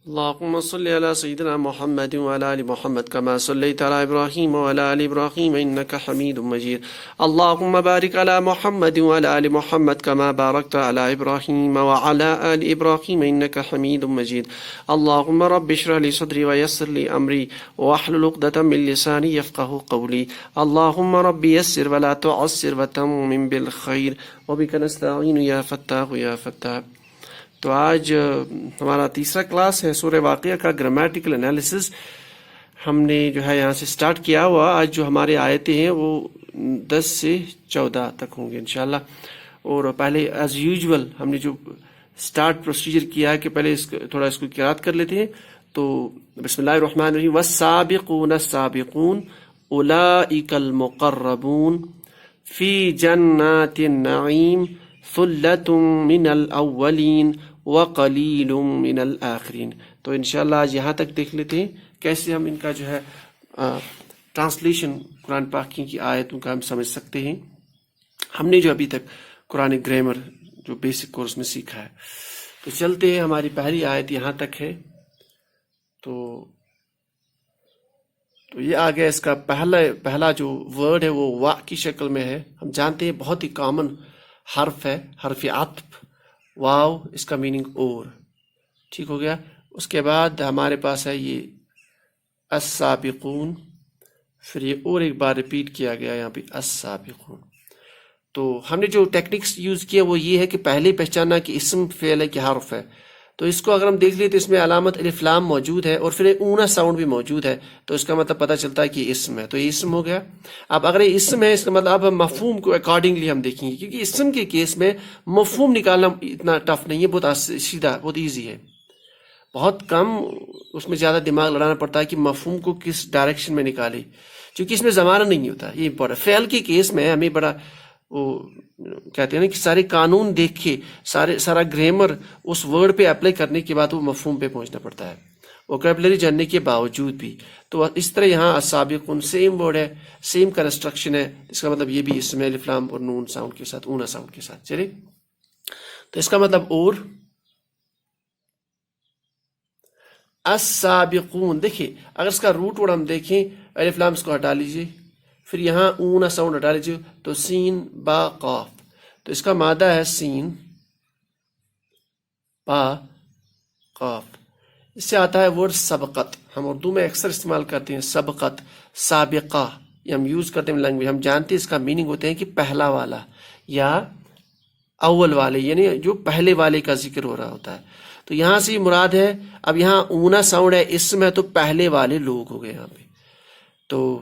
اللهم صل على سيدنا محمد وعلى آل محمد كما صليت على إبراهيم وعلى آل إبراهيم إنك حميد مجيد. اللهم بارك على محمد وعلى آل محمد كما باركت على إبراهيم وعلى آل إبراهيم إنك حميد مجيد. اللهم رب اشرح لي صدري ويسر لي أمري واحلل عقدة من لساني يفقهوا قولي. اللهم رب يسر ولا تعسر وتمم بالخير وبك نستعين يا فتاح يا فتاح. تو آج ہمارا تیسرا کلاس ہے سورہ واقعہ کا گرامیٹیکل انالیسس. ہم نے جو ہے یہاں سے سٹارٹ کیا ہوا. آج جو ہمارے آیتیں ہیں وہ 10 سے 14 تک ہوں گے انشاءاللہ. اور پہلے ایز یوزول ہم نے جو سٹارٹ پروسیجر کیا ہے کہ پہلے تھوڑا اس کو قرات کر لیتے ہیں. تو بسم اللہ الرحمن الرحیم. والسابقون السابقون اولئک المقربون فی جنات النعیم ثلۃ من الاولین وقلیل من الآخرین. تو انشاءاللہ آج یہاں تک دیکھ لیتے ہیں کیسے ہم ان کا جو ہے ٹرانسلیشن قرآن پاک کی آیتوں کا ہم سمجھ سکتے ہیں. ہم نے جو ابھی تک قرآن گرامر جو بیسک کورس میں سیکھا ہے. تو چلتے ہیں, ہماری پہلی آیت یہاں تک ہے. تو یہ آ گیا. اس کا پہلا جو ورڈ ہے وہ وا کی شکل میں ہے. ہم جانتے ہیں بہت ہی کامن حرف ہے, حرف عطف. واو اس کا میننگ اور. ٹھیک ہو گیا. اس کے بعد ہمارے پاس ہے یہ السابقون. پھر یہ اور ایک بار ریپیٹ کیا گیا یہاں پہ السابقون. تو ہم نے جو ٹیکنکس یوز کیا وہ یہ ہے کہ پہلے پہچانا کہ اسم فعل ہے کہ حرف ہے. تو اس کو اگر ہم دیکھ لیں تو اس میں علامت الف لام موجود ہے اور پھر اونا ساؤنڈ بھی موجود ہے. تو اس کا مطلب پتہ چلتا ہے کہ یہ اسم ہے. تو یہ اسم ہو گیا. اب اگر یہ اسم ہے اس کا مطلب اب ہم مفہوم کو اکارڈنگلی ہم دیکھیں گے, کیونکہ اسم کے کیس میں مفہوم نکالنا اتنا ٹف نہیں ہے, بہت سیدھا بہت ایزی ہے. بہت کم اس میں زیادہ دماغ لڑانا پڑتا ہے کہ مفہوم کو کس ڈائریکشن میں نکالے, کیونکہ اس میں زمانہ نہیں ہوتا. یہ امپورٹنٹ. فعل کے کیس میں ہمیں بڑا وہ کہتے ہیں نا کہ سارے قانون دیکھ کے سارا گرامر اس ورڈ پہ اپلائی کرنے کے بعد وہ مفہوم پہ پہنچنا پڑتا ہے, ووکیبلری جاننے کے باوجود بھی. تو اس طرح یہاں السابقون سیم ورڈ ہے, سیم کنسٹرکشن ہے. اس کا مطلب یہ بھی اس میں الف لام اور نون ساؤنڈ کے ساتھ, اونا ساؤنڈ کے ساتھ. چلے تو اس کا مطلب اور السابقون. دیکھیں اگر اس کا روٹ ورڈ ہم دیکھیں, الف لام اس کو ہٹا لیجیے, پھر یہاں اونا ساؤنڈ ہٹا لیجیے تو سین با قاف. تو اس کا مادہ ہے سین با قاف. اس سے آتا ہے ورڈ سبقت. ہم اردو میں اکثر استعمال کرتے ہیں سبقت, سابقہ, یہ ہم یوز کرتے ہیں لینگویج. ہم جانتے ہیں اس کا میننگ ہوتے ہیں کہ پہلا والا یا اول والے, یعنی جو پہلے والے کا ذکر ہو رہا ہوتا ہے. تو یہاں سے مراد ہے, اب یہاں اونا ساؤنڈ ہے اسم ہے تو پہلے والے لوگ ہو گئے یہاں پہ. تو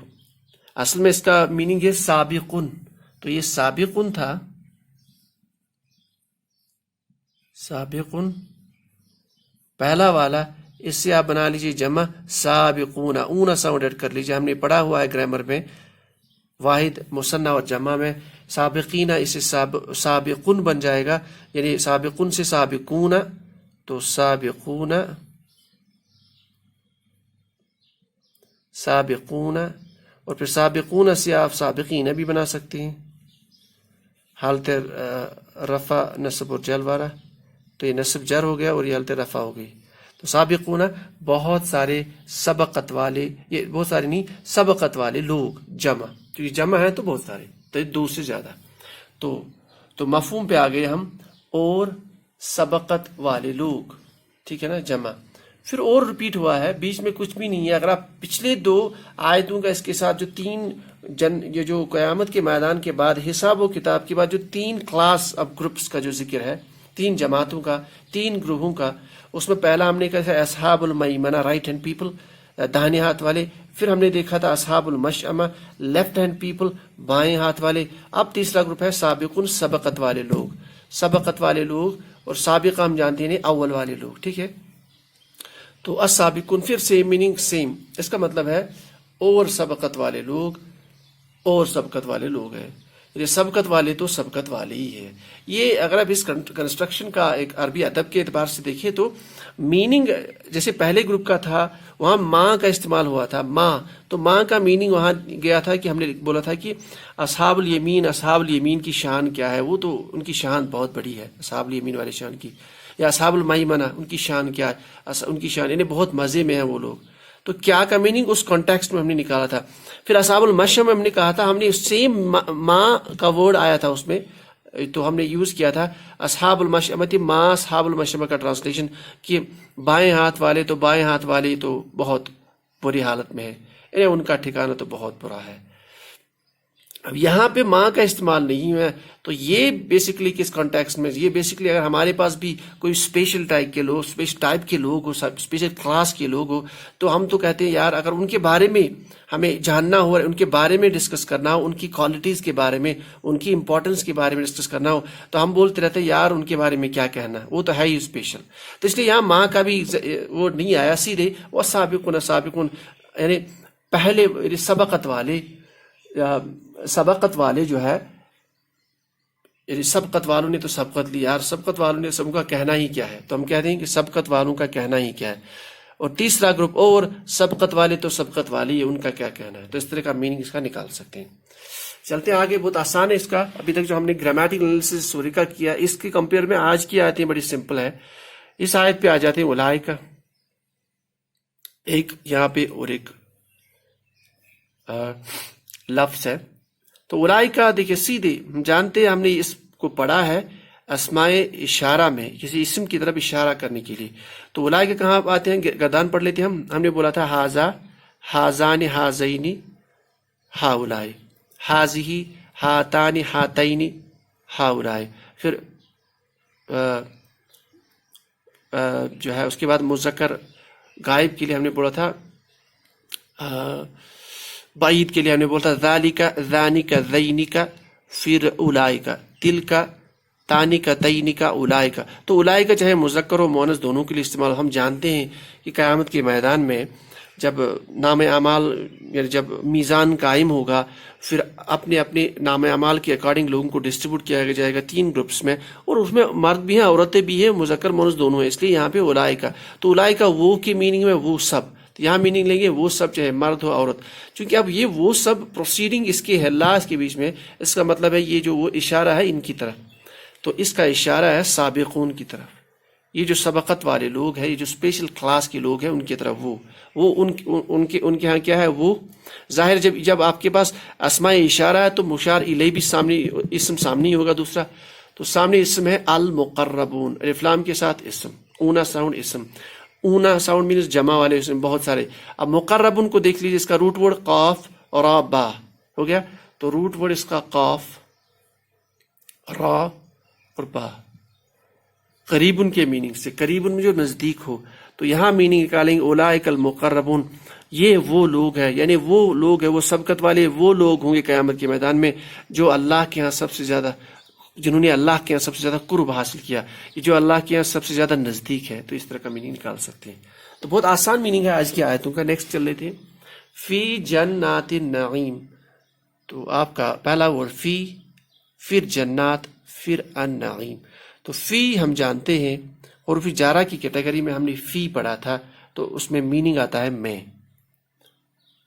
اصل میں اس کا میننگ ہے سابقن. تو یہ سابقن تھا, سابقن پہلا والا. اس سے آپ بنا لیجیے جمع سابقون, اونا ساؤنڈ ایڈ کر لیجیے. ہم نے پڑھا ہوا ہے گرامر میں واحد مثنیٰ اور جمع میں سابقین, اسے سابقن بن جائے گا, یعنی سابقن سے سابقون. تو سابقون سابقون, اور پھر سابقون سے آپ سابقین بھی بنا سکتے ہیں, حالت رفع نصب اور جر والا. تو یہ نصب جر ہو گیا اور یہ حالت رفع ہو گئی. تو سابقون بہت سارے, سبقت والے, یہ بہت سارے نہیں سبقت والے لوگ, جمع, کیونکہ جمع ہے تو بہت سارے, تو یہ دو سے زیادہ. تو مفہوم پہ آ گئے ہم, اور سبقت والے لوگ. ٹھیک ہے نا, جمع. پھر اور ریپیٹ ہوا ہے, بیچ میں کچھ بھی نہیں ہے. اگر آپ پچھلے 2 آیتوں کا اس کے ساتھ جو 3 یہ جو قیامت کے میدان کے بعد حساب و کتاب کے بعد جو 3 کلاس آف گروپس کا جو ذکر ہے, 3 جماعتوں کا, 3 گروہوں کا, اس میں پہلا ہم نے کہا تھا اصحاب المیمنہ, رائٹ ہینڈ پیپل, داہنے ہاتھ والے. پھر ہم نے دیکھا تھا اصحاب المشأمہ, لیفٹ ہینڈ پیپل, بائیں ہاتھ والے. اب تیسرا گروپ ہے سابقون, سبقت والے لوگ. سبقت والے لوگ اور سابقہ ہم جانتے ہیں اول والے لوگ. ٹھیک ہے. تو السابقون پھر سیم میننگ سیم. اس کا مطلب ہے اور سبقت والے لوگ, اور سبقت والے لوگ ہیں. یہ سبقت والے تو سبقت والے ہی ہے. یہ اگر آپ اس کنسٹرکشن کا ایک عربی ادب کے اعتبار سے دیکھیں تو میننگ جیسے پہلے گروپ کا تھا وہاں ماں کا استعمال ہوا تھا, ماں. تو ماں کا میننگ وہاں گیا تھا کہ ہم نے بولا تھا کہ اصحاب الیمین, اصحاب الیمین کی شان کیا ہے, وہ تو ان کی شان بہت بڑی ہے, اصحاب الیمین والے شان کی. یا اصحاب المیمنہ ان کی شان کیا ہے، ان کی شان یعنی بہت مزے میں ہیں وہ لوگ. تو کیا کا میننگ اس کانٹیکسٹ میں ہم نے نکالا تھا. پھر اصحاب المشأمہ ہم نے کہا تھا، ہم نے سیم ماں کا ورڈ آیا تھا اس میں، تو ہم نے یوز کیا تھا اصحاب المشأمہ، ماں اصحاب المشأمہ کا ٹرانسلیشن کہ بائیں ہاتھ والے تو بائیں ہاتھ والی تو بہت بری حالت میں ہے، یعنی ان کا ٹھکانہ تو بہت برا ہے. اب یہاں پہ ماں کا استعمال نہیں ہے، تو یہ بیسکلی کس کانٹیکسٹ میں، یہ بیسکلی اگر ہمارے پاس بھی کوئی اسپیشل ٹائپ کے لوگ، اسپیشل ٹائپ کے لوگ ہو، اسپیشل کلاس کے لوگ ہو، تو ہم تو کہتے ہیں یار اگر ان کے بارے میں ہمیں جاننا ہو، ان کے بارے میں ڈسکس کرنا ہو، ان کی کوالٹیز کے بارے میں، ان کی امپورٹنس کے بارے میں ڈسکس کرنا ہو، تو ہم بولتے رہتے ہیں یار ان کے بارے میں کیا کہنا، وہ تو ہے ہی اسپیشل. تو اس لیے یہاں ماں کا بھی وہ نہیں آیا، سیدھے وہ سابقون سابقون، یعنی پہلے سبقت والے، سبقت والے جو ہے، یعنی سبقت والوں نے تو سبقت لی، یار سبقت والوں نے سب کا کہنا ہی کیا ہے، تو ہم کہتے ہیں کہ سبقت والوں کا کہنا ہی کیا ہے. اور تیسرا گروپ اور سبقت والے تو سبقت والی ہے، ان کا کیا کہنا ہے. تو اس طرح کا میننگ اس کا نکال سکتے ہیں. چلتے ہیں آگے، بہت آسان ہے اس کا. ابھی تک جو ہم نے گرامیٹیکل انالیسس سورہ کا کیا، اس کے کمپیئر میں آج کی آیتیں بڑی سمپل ہے. اس آیت پہ آ جاتے ہیں اولئک، ایک یہاں پہ اور ایک لفظ ہے. تو اولئک دیکھیں سیدھے ہم جانتے ہیں، ہم نے اس کو پڑھا ہے اسماء اشارہ میں، کسی اسم کی طرف اشارہ کرنے کے لیے. تو اولئک کہاں آتے ہیں، گردان پڑھ لیتے ہیں ہم نے بولا تھا ہاذا، ہاذان، ہاذین، ہاؤلائی، ہاذہ، ہاتان، ہاتین، ہاؤلائی. پھر جو ہے اس کے بعد مذکر غائب کے لیے ہم نے بولا تھا، بعید کے لیے ہم نے بولا تھا ذالک، ذانک، ذینک، پھر اولئک، تلک، تانک، تینک، اولئک. تو اولئک چاہے مذکر و مؤنث دونوں کے لیے استعمال. ہم جانتے ہیں کہ قیامت کے میدان میں جب نام اعمال، یعنی جب میزان قائم ہوگا، پھر اپنے اپنے نام اعمال کے اکارڈنگ لوگوں کو ڈسٹریبیوٹ کیا جائے گا 3 گروپس میں، اور اس میں مرد بھی ہیں، عورتیں بھی ہیں، مذکر مؤنث دونوں ہیں. اس لیے یہاں پہ اولئک، تو اولئک وہ کی میننگ میں وہ سب، تو یہاں میننگ لیں گے وہ سب، چاہے مرد ہو عورت، چونکہ اب یہ وہ سب پروسیڈنگ اس کے ہے لاس کے بیچ میں، اس کا مطلب ہے یہ جو وہ اشارہ ہے ان کی طرف، تو اس کا اشارہ ہے سابقون کی طرف. یہ جو سبقت والے لوگ ہیں، یہ جو اسپیشل کلاس کے لوگ ہیں ان کی طرف، وہ ان کے ہاں کیا ہے، وہ ظاہر جب آپ کے پاس اسماء اشارہ ہے تو مشار الیہ بھی سامنے، اسم سامنے ہی ہوگا دوسرا. تو سامنے اسم ہے المقربون، الف لام کے ساتھ اسم، اونا ساؤنڈ اسم، اونا ساؤنڈ مینس جمع والے اسم بہت سارے. اب مقربون کو دیکھ لیجیے، اس کا روٹ ورڈ قاف اور را با ہو گیا، تو روٹ ورڈ اس کا قاف، را اور با. قریب ان کے میننگ سے، قریب ان میں جو نزدیک ہو، تو یہاں میننگ نکالیں گے اولئک المقربون، یہ وہ لوگ ہیں، یعنی وہ لوگ ہیں، وہ سبقت والے وہ لوگ ہوں گے قیامت کے میدان میں جو اللہ کے ہاں سب سے زیادہ، جنہوں نے اللہ کے ہاں سب سے زیادہ قرب حاصل کیا، یہ جو اللہ کے ہاں سب سے زیادہ نزدیک ہے. تو اس طرح کا میننگ نکال سکتے ہیں. تو بہت آسان میننگ ہے آج کی آیتوں کا. نیکسٹ چل لیتے ہیں. فی جنات النعیم، تو آپ کا پہلا ورڈ فی، پھر جنات، پھر النعیم. تو فی ہم جانتے ہیں حروف جارہ کی کیٹیگری میں ہم نے فی پڑھا تھا، تو اس میں میننگ آتا ہے میں.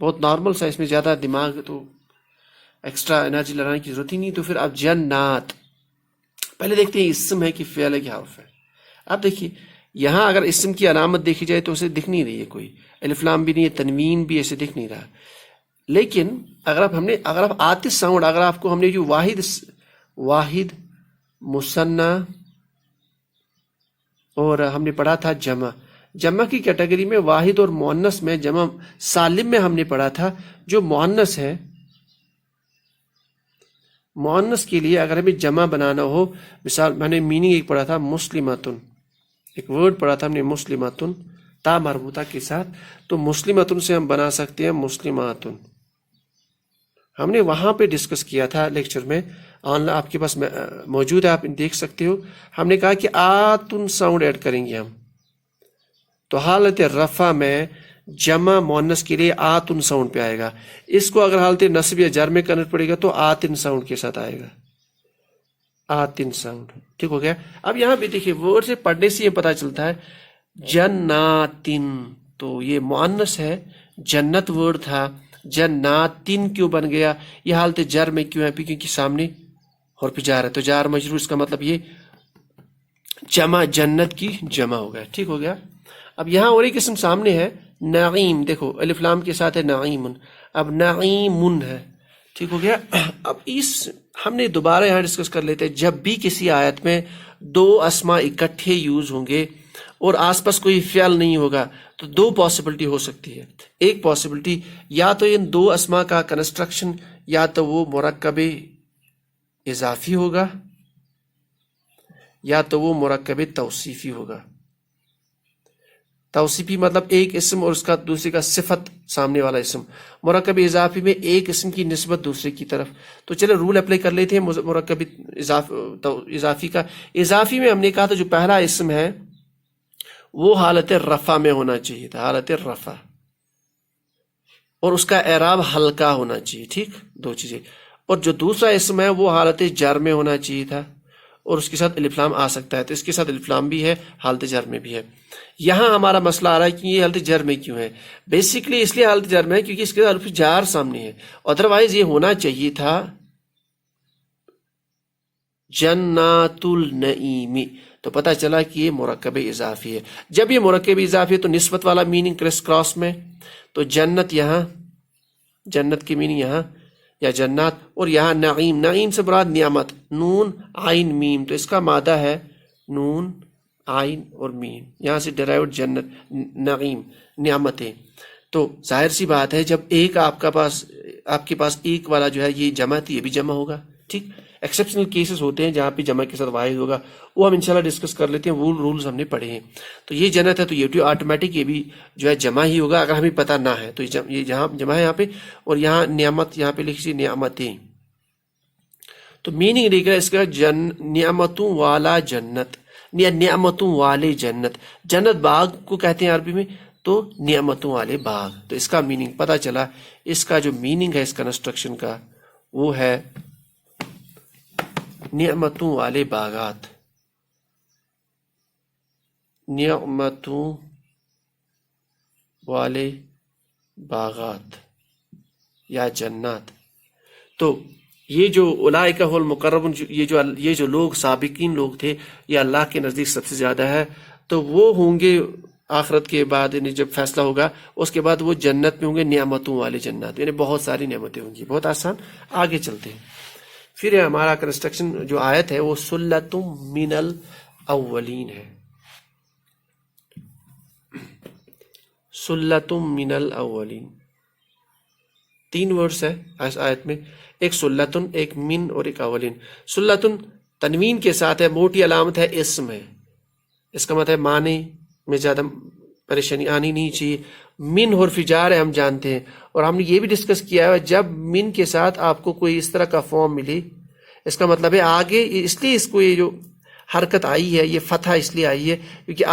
بہت نارمل سا، اس میں زیادہ دماغ تو ایکسٹرا انرجی لگانے کی ضرورت ہی نہیں. تو پھر اب جنات، پہلے دیکھتے ہیں اسم ہے کہ فعل ہے کہ حرف ہے. اب دیکھیے یہاں اگر اسم کی علامت دیکھی جائے تو اسے دکھ نہیں رہی ہے، کوئی الف لام بھی نہیں ہے، تنوین بھی ایسے دکھ نہیں رہا. لیکن اگر آپ آتش ساؤنڈ، اگر آپ کو ہم نے جو واحد مثنی اور ہم نے پڑھا تھا جمع کی کیٹیگری میں واحد اور مؤنث میں جمع سالم میں ہم نے پڑھا تھا جو مؤنث ہے. مؤنث کے لیے اگر ہمیں جمع بنانا ہو، مثال میں نے میننگ ایک پڑھا تھا مسلمتن، ایک ورڈ پڑھا تھا ہم نے مسلمتن تا مربوطہ کے ساتھ، تو مسلمتن سے ہم بنا سکتے ہیں مسلماتن. ہم نے وہاں پہ ڈسکس کیا تھا لیکچر میں، آن لائن آپ کے پاس موجود ہے، آپ دیکھ سکتے ہو. ہم نے کہا کہ آتن ساؤنڈ ایڈ کریں گے ہم، تو حالت رفع میں جمع مؤنث کے لیے آتن ساؤنڈ پہ آئے گا. اس کو اگر حالت نصب یا جر میں کرنا پڑے گا تو آتن ساؤنڈ کے ساتھ آئے گا، آتن ساؤنڈ. ٹھیک ہو گیا. اب یہاں پہ دیکھیے ورڈ سے پڑھنے سے یہ پتا چلتا ہے جناتن، تو یہ مؤنث ہے، جنت ورڈ تھا، جناتن کیوں بن گیا؟ یہ حالت جر میں کیوں ہے؟ کیونکہ سامنے حرف جار ہے، تو جار مجرور، اس کا مطلب یہ جمع جنت کی جمع ہو گیا. ٹھیک ہو گیا. اب یہاں اور ایک اسم سامنے ہے نعیم، دیکھو الف لام کے ساتھ ہے نعیم، اب نعیم ہے. ٹھیک ہو گیا. اب ہم نے دوبارہ یہاں ڈسکس کر لیتے ہیں، جب بھی کسی آیت میں دو اسما اکٹھے یوز ہوں گے اور آس پاس کوئی فعل نہیں ہوگا تو دو پاسبلٹی ہو سکتی ہے. ایک پاسبلٹی یا تو ان دو اسما کا کنسٹرکشن یا تو وہ مرکب اضافی ہوگا یا تو وہ مرکب توصیفی ہوگا. توصیفی مطلب ایک اسم اور اس کا دوسرے کا صفت سامنے والا اسم. مرکب اضافی میں ایک اسم کی نسبت دوسرے کی طرف. تو چلے رول اپلائی کر لیتے ہیں مرکب اضافی کا. اضافی میں ہم نے کہا تھا جو پہلا اسم ہے وہ حالت رفع میں ہونا چاہیے تھا، حالت رفع، اور اس کا اعراب ہلکا ہونا چاہیے. ٹھیک، دو چیزیں. اور جو دوسرا اسم ہے وہ حالت جر میں ہونا چاہیے تھا اور اس کے ساتھ الف لام آ سکتا ہے، تو اس کے ساتھ الف لام بھی ہے، حالت جر میں بھی ہے. یہاں ہمارا مسئلہ آ رہا ہے کہ یہ حالت جر میں کیوں ہے. بیسیکلی اس لیے حالت جر میں ہے کیونکہ اس کے ساتھ الف جار سامنے ہے. ادروائز یہ ہونا چاہیے تھا جنات النعیم. تو پتہ چلا کہ یہ مرکب اضافی ہے. جب یہ مرکب اضافی ہے تو نسبت والا میننگ کرس کراس میں، تو جنت یہاں، جنت کی میننگ یہاں یا جنات، اور یہاں نعیم. نعیم سے مراد نعمت، نون عین میم، تو اس کا مادہ ہے نون عین اور میم، یہاں سے ڈرائیوڈ جنت نعیم نعمتیں. تو ظاہر سی بات ہے جب ایک آپ کے پاس ایک والا جو ہے یہ جمع تھی، یہ بھی جمع ہوگا. ٹھیک، ایکسیپشنل کیسز ہوتے ہیں جہاں پہ جمع کے ساتھ واحد ہوگا، وہ ہم انشاءاللہ ڈسکس کر لیتے ہیں. رولز ہم نے پڑھے ہیں. تو یہ جنت ہے تو یہ آٹومیٹک یہ بھی جو ہے جمع ہی ہوگا اگر ہمیں پتہ نہ ہے. تو یہ جہاں جمع ہے یہاں پہ، اور یہاں نعمت یہاں پہ لکھی نعمتیں. تو میننگ دیکھ رہا ہے اس کا نعمتوں والا جنت یا نعمتوں والے جنت. جنت باغ کو کہتے ہیں عربی میں، تو نعمتوں والے باغ. تو اس کا میننگ پتہ چلا. اس کا جو میننگ ہے اس کنسٹرکشن کا وہ ہے نعمتوں والے باغات، نعمتوں والے باغات یا جنات. تو یہ جو اولئک هم المقربون، یہ جو لوگ سابقین لوگ تھے، یہ اللہ کے نزدیک سب سے زیادہ ہے. تو وہ ہوں گے آخرت کے بعد، یعنی جب فیصلہ ہوگا اس کے بعد وہ جنت میں ہوں گے، نعمتوں والے جنات، یعنی بہت ساری نعمتیں ہوں گی. بہت آسان. آگے چلتے ہیں. پھر ہمارا کنسٹرکشن جو آیت ہے وہ سلتم من الاولین ہے. سلتم من الاولین، تین ورڈز ہے اس آیت میں، ایک سلتن، ایک من اور ایک اولین. سلتن تنوین کے ساتھ ہے، موٹی علامت ہے، اسم ہے. اس کا مطلب ہے معنی میں زیادہ پریشانی آنی نہیں چاہیے. من حرف جار ہے، ہم جانتے ہیں، اور ہم نے یہ بھی ڈسکس کیا ہے جب من کے ساتھ آپ کو کوئی اس طرح کا فارم ملے، اس کا مطلب ہے آگے، اس لیے اس کو یہ جو حرکت آئی ہے، یہ فتح اس لیے آئی ہے کیونکہ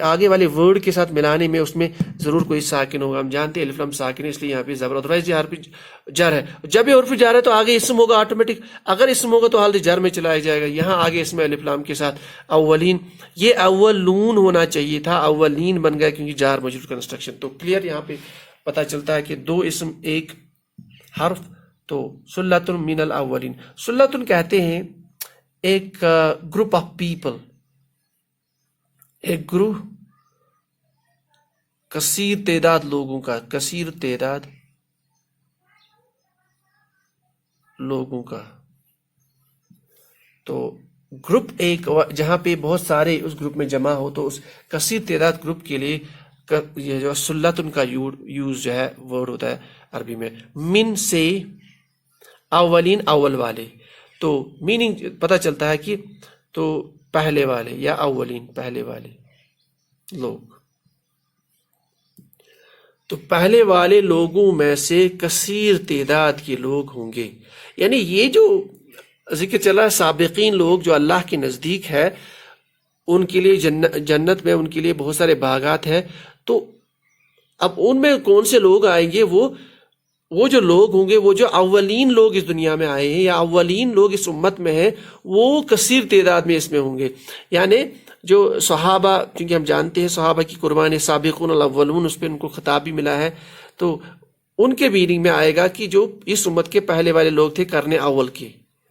آگے والے ورڈ کے ساتھ ملانے میں اس میں ضرور کوئی ساکن ہوگا. ہم جانتے ہیں الف لام ساکن ہے، اس لیے یہاں پہ زبر. ادروائز یہ حرف جر ہے. جب یہ حرف جر ہے تو آگے اسم ہوگا آٹومیٹک. اگر اسم ہوگا تو حالت جر میں چلایا جائے گا. یہاں آگے اسم الف لام کے ساتھ اولین، یہ اولون ہونا چاہیے تھا، اولین بن گیا کیونکہ جار مجرور کنسٹرکشن. تو کلیئر یہاں پہ پتہ چلتا ہے کہ دو اسم ایک حرف. تو سلتن من الاولین. سلتن کہتے ہیں ایک گروپ آف پیپل، ایک گروہ، کثیر تعداد لوگوں کا، کثیر تعداد لوگوں کا. تو گروپ ایک جہاں پہ بہت سارے اس گروپ میں جمع ہو، تو اس کثیر تعداد گروپ کے لیے یہ جو سلتن کا یوز جو ہے ورڈ ہوتا ہے عربی میں. من سے اولین، اول والے. تو میننگ پتہ چلتا ہے کہ تو پہلے والے یا اولین، پہلے والے لوگ. تو پہلے والے لوگوں میں سے کثیر تعداد کے لوگ ہوں گے. یعنی یہ جو ذکر چلا سابقین لوگ جو اللہ کے نزدیک ہے، ان کے لیے جنت میں ان کے لیے بہت سارے باغات ہیں. تو اب ان میں کون سے لوگ آئیں گے؟ وہ جو لوگ ہوں گے، وہ جو اولین لوگ اس دنیا میں آئے ہیں یا اولین لوگ اس امت میں ہیں، وہ کثیر تعداد میں اس میں ہوں گے. یعنی جو صحابہ، کیونکہ ہم جانتے ہیں صحابہ کی قربانی سابقون الاولون، اس پہ ان کو خطاب بھی ملا ہے. تو ان کے میننگ میں آئے گا کہ جو اس امت کے پہلے والے لوگ تھے کرنے اول کے،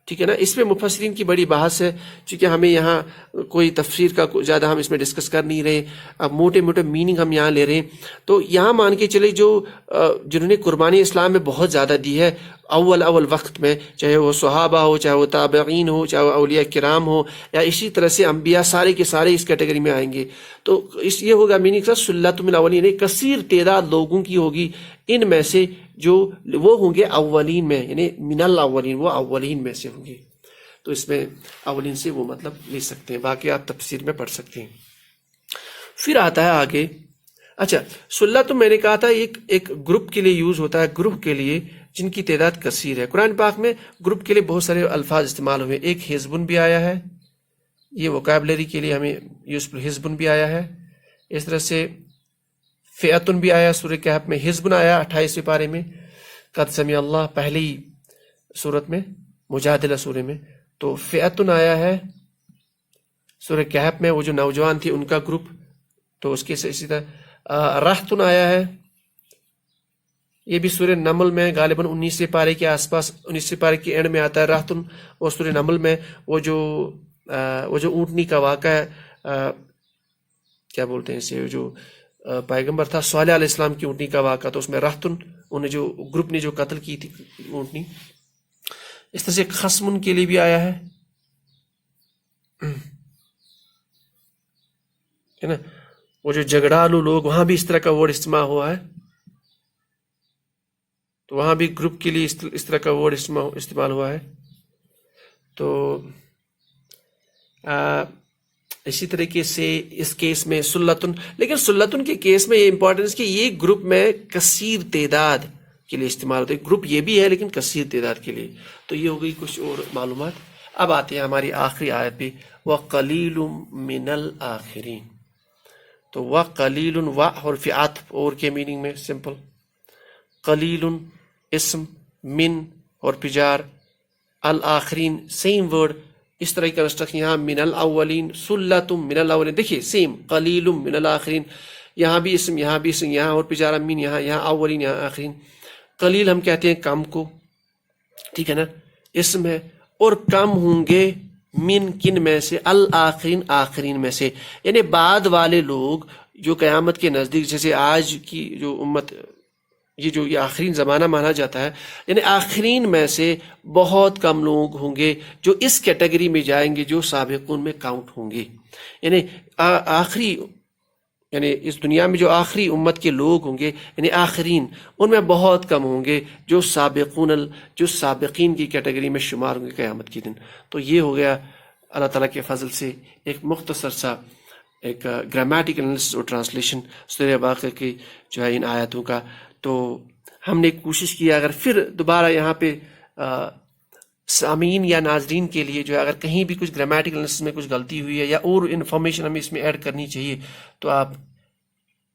ٹھیک ہے نا. اس میں مفسرین کی بڑی بحث ہے، چونکہ ہمیں یہاں کوئی تفسیر کا زیادہ ہم اس میں ڈسکس کر نہیں رہے، اب موٹے موٹے میننگ ہم یہاں لے رہے ہیں. تو یہاں مان کے چلے جو جنہوں نے قربانی اسلام میں بہت زیادہ دی ہے اول وقت میں، چاہے وہ صحابہ ہو، چاہے وہ تابعین ہو، چاہے وہ اولیاء کرام ہو، یا اسی طرح سے انبیاء سارے کے سارے اس کیٹیگری میں آئیں گے. تو اس یہ ہوگا میننگ کا سلۃ من الاولین، کثیر تعداد لوگوں کی ہوگی ان میں سے جو وہ ہوں گے اولین میں، یعنی من الاولین، وہ اولین میں سے ہوں گے. تو اس میں اولین سے وہ مطلب لے سکتے ہیں، باقی آپ تفسیر میں پڑھ سکتے ہیں. پھر آتا ہے آگے، اچھا سلہ تو میں نے کہا تھا ایک گروپ کے لیے یوز ہوتا ہے، گروپ کے لیے جن کی تعداد کثیر ہے. قرآن پاک میں گروپ کے لیے بہت سارے الفاظ استعمال ہوئے. ایک حزبن بھی آیا ہے، یہ ووکیبلری کے لیے ہمیں یوزفل حزبن بھی آیا ہے. اس طرح سے فئتن بھی آیا سورہ کہف میں، حزبن آیا 28ویں پارے میں، قد سمع اللہ پہلی سورت میں مجادلہ سورہ میں. تو فئتن آیا ہے سورہ کہف میں، وہ جو نوجوان تھے ان کا گروپ. تو اس کے اسی طرح رہتن آیا ہے، یہ بھی سورہ نمل میں غالباً 19ویں پارے کے آس پاس، 19ویں پارے کے اینڈ میں آتا ہے رہتن. اور سورہ نمل میں وہ جو اونٹنی کا واقعہ ہے، کیا بولتے ہیں اسے، جو پیغمبر تھا صالح علیہ السلام کی اونٹنی کا واقعہ، تو اس میں رہتن انہیں جو گروپ نے جو قتل کی تھی اونٹنی. اس طرح سے خصمن کے لیے بھی آیا ہے نا، وہ جو جھگڑالو لوگ، وہاں بھی اس طرح کا ورڈ استعمال ہوا ہے. تو وہاں بھی گروپ کے لیے اس طرح کا ورڈ استعمال ہوا ہے. تو اسی طریقے سے اس کیس میں سلتن، لیکن سلتن کے کیس میں یہ امپورٹنس کہ یہ گروپ میں کثیر تعداد کے لیے استعمال ہوتے ہیں. گروپ یہ بھی ہے لیکن کثیر تعداد کے لیے. تو یہ ہو گئی کچھ اور معلومات. اب آتے ہیں ہماری آخری آیت پہ، وَقَلِيلٌ مِّنَ الْآخِرِينَ. تو وَقَلِيلٌ و حرف عطف اور کے میننگ میں سمپل، قلیل اسم، من اور پجار، الآخرین سیم ورڈ. اس طرح کی کنسٹرکشن یہاں من الاولین، سلتم من الاولین، دیکھیے سیم، قلیل من الاخرین، یہاں بھی اسم، یہاں بھی اسم، یہاں اور پجارہ من، یہاں اولین، یہاں آخرین. قلیل ہم کہتے ہیں کم کو، ٹھیک ہے نا، اسم ہے. اور کم ہوں گے من کن میں سے، الآخرین آخرین میں سے، یعنی بعد والے لوگ جو قیامت کے نزدیک، جیسے آج کی جو امت، یہ آخرین زمانہ مانا جاتا ہے، یعنی آخرین میں سے بہت کم لوگ ہوں گے جو اس کیٹیگری میں جائیں گے جو سابقون میں کاؤنٹ ہوں گے. یعنی آخری، یعنی اس دنیا میں جو آخری امت کے لوگ ہوں گے، یعنی آخرین، ان میں بہت کم ہوں گے جو جو سابقین کی کیٹیگری میں شمار ہوں گے قیامت کے دن. تو یہ ہو گیا اللہ تعالیٰ کے فضل سے ایک مختصر سا ایک گرامیٹیکل انالیسس اور ٹرانسلیشن سورہ واقعہ کی جو ہے ان آیتوں کا. تو ہم نے کوشش کی اگر پھر دوبارہ یہاں پہ سامعین یا ناظرین کے لیے جو ہے اگر کہیں بھی کچھ گرامیٹیکل انالیسس میں کچھ غلطی ہوئی ہے یا اور انفارمیشن ہمیں اس میں ایڈ کرنی چاہیے، تو آپ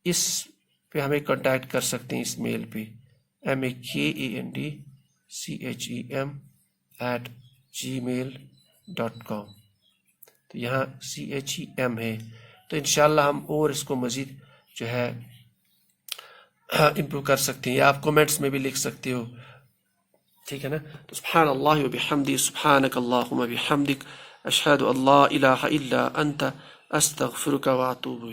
اس پہ ہمیں کانٹیکٹ کر سکتے ہیں، اس میل پہ makendchem@gmail.com. تو یہاں CHEM ہے. تو انشاءاللہ ہم اور اس کو مزید جو ہے امپروو کر سکتے ہیں، یا آپ کومنٹس میں بھی لکھ سکتے ہو، ٹھیک ہے نا. تو سبحان اللہ و بحمدہ، سبحانک اللہم و بحمدک، اشہد ان لا الہ الا انت، استغفرک و اتوب الیک.